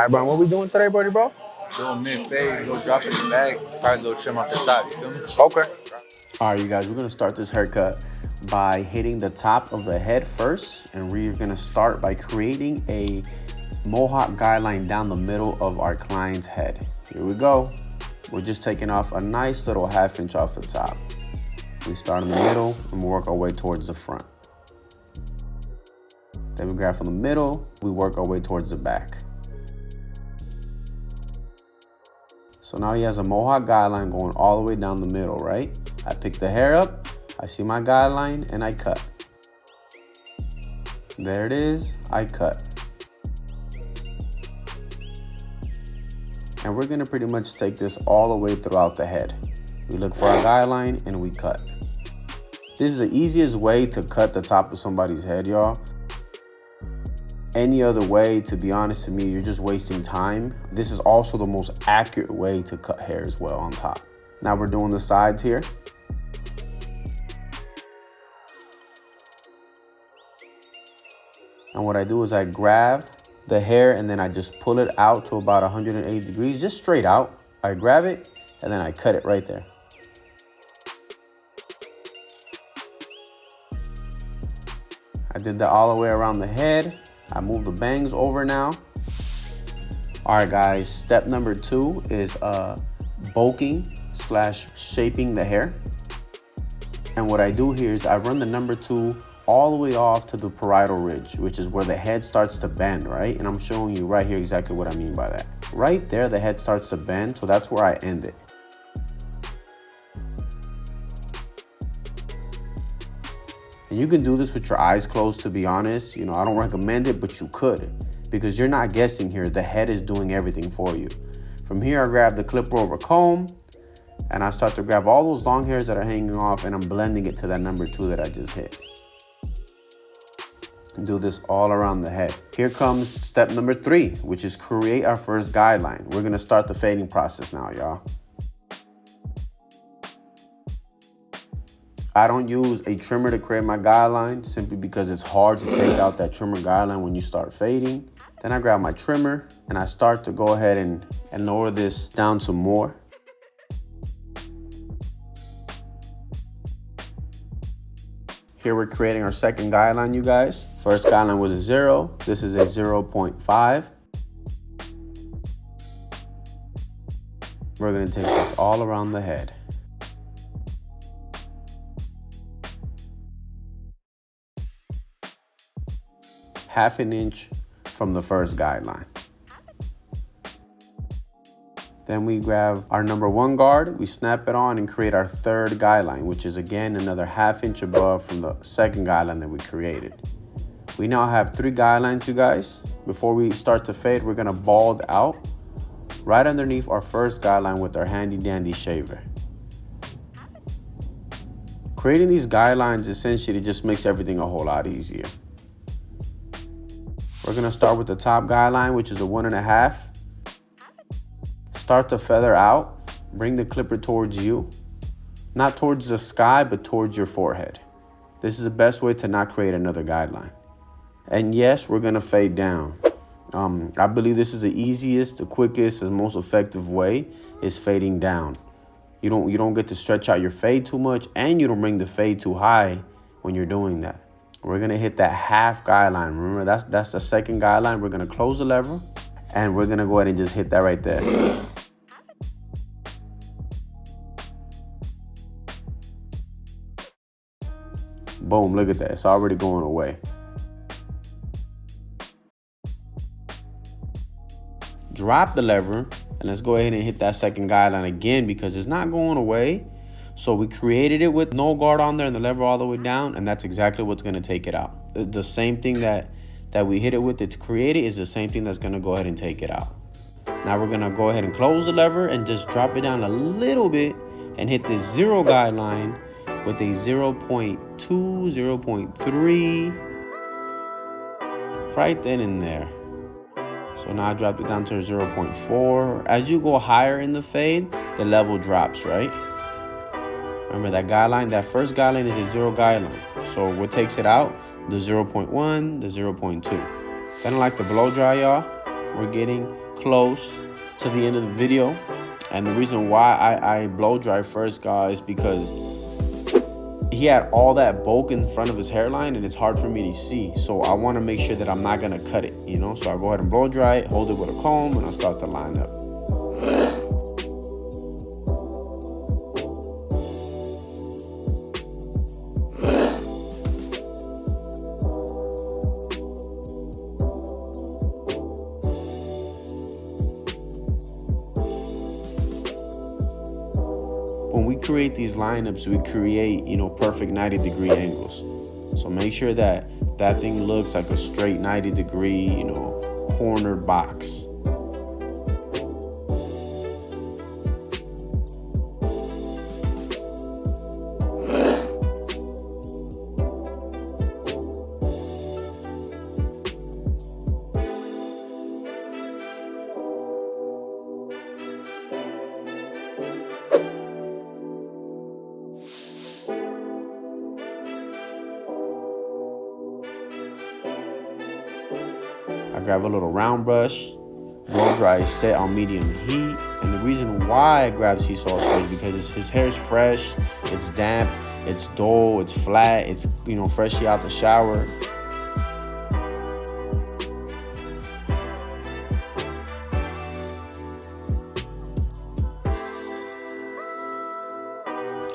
right, bro. What we doing today, buddy, bro? Little mid-fade, little drop in the bag, probably a little trim off the top, you feel me? Okay. All right, you guys, we're gonna start this haircut by hitting the top of the head first, and we're gonna start by creating a mohawk guideline down the middle of our client's head. Here we go. We're just taking off a nice little 1/2 inch off the top. We start in the middle and we work our way towards the front. Then we grab from the middle, we work our way towards the back. So now he has a mohawk guideline going all the way down the middle, right? I pick the hair up, I see my guideline, and I cut. There it is, I cut. And we're gonna pretty much take this all the way throughout the head. We look for our guideline and we cut. This is the easiest way to cut the top of somebody's head, y'all. Any other way, to be honest to me, you're just wasting time. This is also the most accurate way to cut hair as well on top. Now we're doing the sides here. And what I do is I grab the hair and then I just pull it out to about 180 degrees, just straight out. I grab it and then I cut it right there. I did that all the way around the head. I move the bangs over now. All right, guys, step number 2 is bulking / shaping the hair. And what I do here is I run the number 2 all the way off to the parietal ridge, which is where the head starts to bend, right? And I'm showing you right here exactly what I mean by that. Right there, the head starts to bend, so that's where I end it. And you can do this with your eyes closed, to be honest. You know, I don't recommend it, but you could, because you're not guessing here. The head is doing everything for you. From here, I grab the clipper over comb, and I start to grab all those long hairs that are hanging off, and I'm blending it to that number 2 that I just hit. And do this all around the head. Here comes step number 3, which is create our first guideline. We're gonna start the fading process now, y'all. I don't use a trimmer to create my guideline simply because it's hard to take out that trimmer guideline when you start fading. Then I grab my trimmer and I start to go ahead and lower this down some more. Here we're creating our second guideline, you guys. First guideline was a 0. This is a 0.5. We're gonna take this all around the head. Half an inch from the first guideline. Then we grab our number 1 guard, we snap it on and create our third guideline, which is again another half inch above from the second guideline that we created. We now have 3 guidelines, you guys. Before we start to fade, we're gonna bald out right underneath our first guideline with our handy dandy shaver. Creating these guidelines essentially just makes everything a whole lot easier. We're gonna start with the top guideline, which is a 1.5. Start to feather out, bring the clipper towards you, not towards the sky, but towards your forehead. This is the best way to not create another guideline. And yes, we're gonna fade down. I believe this is the easiest, the quickest, and most effective way is fading down. You don't get to stretch out your fade too much, and you don't bring the fade too high when you're doing that. We're gonna hit that half guideline. Remember, that's the second guideline. We're gonna close the lever and we're gonna go ahead and just hit that right there. Boom, look at that, it's already going away. Drop the lever and let's go ahead and hit that second guideline again because it's not going away. So we created it with no guard on there and the lever all the way down, and that's exactly what's gonna take it out. The same thing that we hit it with to create it is the same thing that's gonna go ahead and take it out. Now we're gonna go ahead and close the lever and just drop it down a little bit and hit this 0 guideline with a 0.2, 0.3, right then and there. So now I dropped it down to a 0.4. As you go higher in the fade, the level drops, right? Remember that guideline, that first guideline is a 0 guideline. So what takes it out? The 0.1, the 0.2. Kind of like the blow dry, y'all. We're getting close to the end of the video. And the reason why I blow dry first, guys, because he had all that bulk in front of his hairline and it's hard for me to see. So I want to make sure that I'm not going to cut it, you know. So I go ahead and blow dry it, hold it with a comb, and I'll start the line up. When we create these lineups, we create, you know, perfect 90-degree angles. So make sure that that thing looks like a straight 90-degree, you know, corner box. I grab a little round brush, blow dry set on medium heat. And the reason why I grab sea salt spray is because his hair is fresh, it's damp, it's dull, it's flat, it's, you know, freshly out the shower.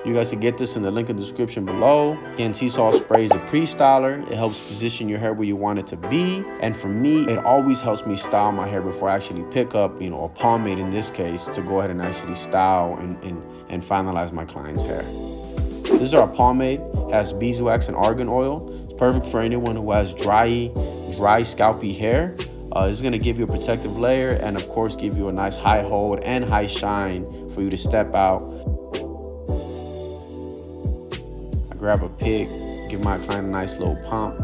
You guys can get this in the link in the description below. Again, sea salt spray is a pre-styler. It helps position your hair where you want it to be. And for me, it always helps me style my hair before I actually pick up, you know, a pomade in this case, to go ahead and actually style and finalize my client's hair. This is our pomade. It has beeswax and argan oil. It's perfect for anyone who has dry scalpy hair. This is going to give you a protective layer and, of course, give you a nice high hold and high shine for you to step out. Grab a pick, give my client a nice little pump.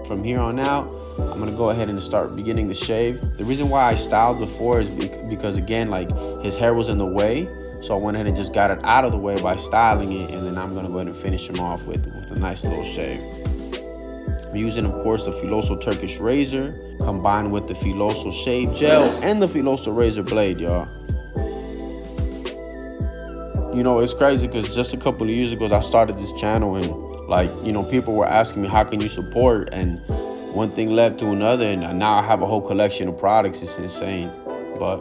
From here on out, I'm gonna go ahead and start beginning the shave. The reason why I styled before is because, again, like, his hair was in the way. So I went ahead and just got it out of the way by styling it, and then I'm gonna go ahead and finish him off with a nice little shave. I'm using, of course, the Filoso Turkish razor combined with the Filoso shave gel and the Filoso razor blade, y'all. You know, it's crazy because just a couple of years ago, I started this channel, and, like, you know, people were asking me, how can you support? And one thing led to another, and now I have a whole collection of products. It's insane. But,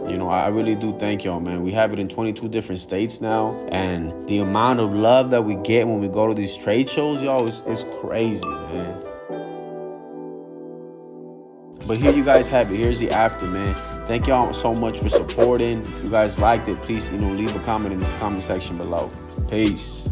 you know, I really do thank y'all, man. We have it in 22 different states now, and the amount of love that we get when we go to these trade shows, y'all, is crazy, man. But here you guys have it. Here's the after, man. Thank y'all so much for supporting. If you guys liked it, please, you know, leave a comment in the comment section below. Peace.